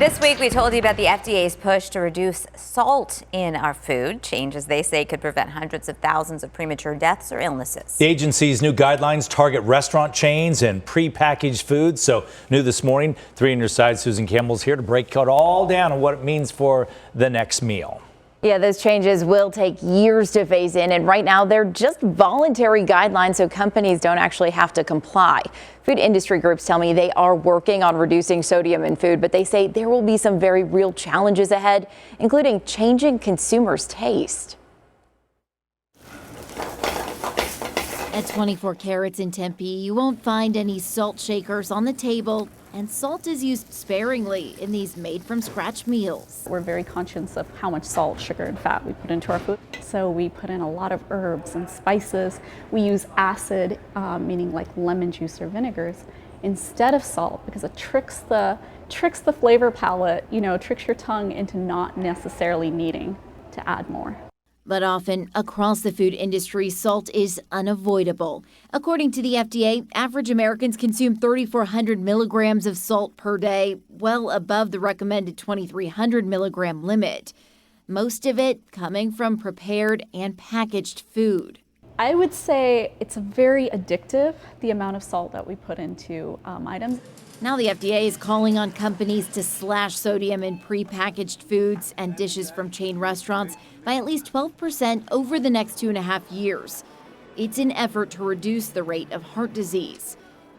This week, we told you about the FDA's push to reduce salt in our food. Changes they say could prevent hundreds of thousands of premature deaths or illnesses. The agency's new guidelines target restaurant chains and prepackaged foods. So new this morning, 3 on your side, Susan Campbell's here to break it all down and what it means for the next meal. Yeah, those changes will take years to phase in, and right now they're just voluntary guidelines, so companies don't actually have to comply. Food industry groups tell me they are working on reducing sodium in food, but they say there will be some very real challenges ahead, including changing consumers' taste. At 24 Carats in Tempe, you won't find any salt shakers on the table, and salt is used sparingly in these made-from-scratch meals. We're very conscious of how much salt, sugar, and fat we put into our food. So we put in a lot of herbs and spices. We use acid, meaning like lemon juice or vinegars, instead of salt, because it tricks the flavor palette, tricks your tongue into not necessarily needing to add more. But often, across the food industry, salt is unavoidable. According to the FDA, average Americans consume 3,400 milligrams of salt per day, well above the recommended 2,300 milligram limit. Most of it coming from prepared and packaged food. I would say it's very addictive, the amount of salt that we put into items. Now the FDA is calling on companies to slash sodium in prepackaged foods and dishes from chain restaurants by at least 12% over the next 2.5 years. It's an effort to reduce the rate of heart disease.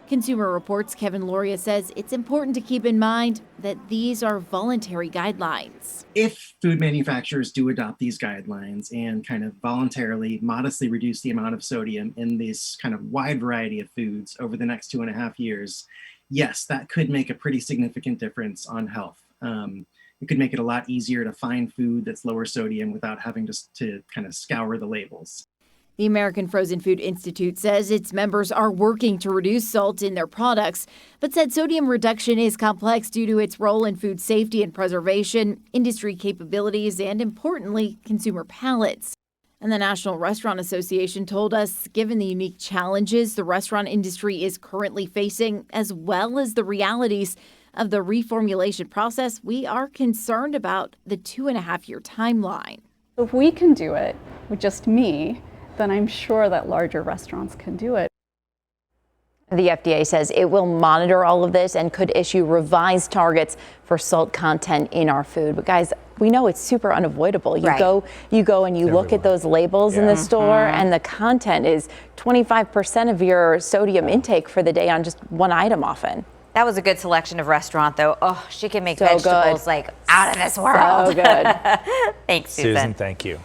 Consumer Reports' Kevin Loria says it's important to keep in mind that these are voluntary guidelines. If food manufacturers do adopt these guidelines and kind of voluntarily, modestly reduce the amount of sodium in this kind of wide variety of foods over the next 2.5 years, yes, that could make a pretty significant difference on health. It could make it a lot easier to find food that's lower sodium without having to kind of scour the labels. The American Frozen Food Institute says its members are working to reduce salt in their products, but said sodium reduction is complex due to its role in food safety and preservation, industry capabilities, and importantly, consumer palates. And the National Restaurant Association told us, given the unique challenges the restaurant industry is currently facing, as well as the realities of the reformulation process, we are concerned about the 2.5-year timeline. If we can do it with just me, then I'm sure that larger restaurants can do it. The FDA says it will monitor all of this and could issue revised targets for salt content in our food. But guys, we know it's super unavoidable. You go and you look at those labels in the store, and the content is 25% of your sodium intake for the day on just one item often. That was a good selection of restaurant, though. Oh, she can make vegetables like out of this world. So good. Thanks, Susan. Susan, thank you.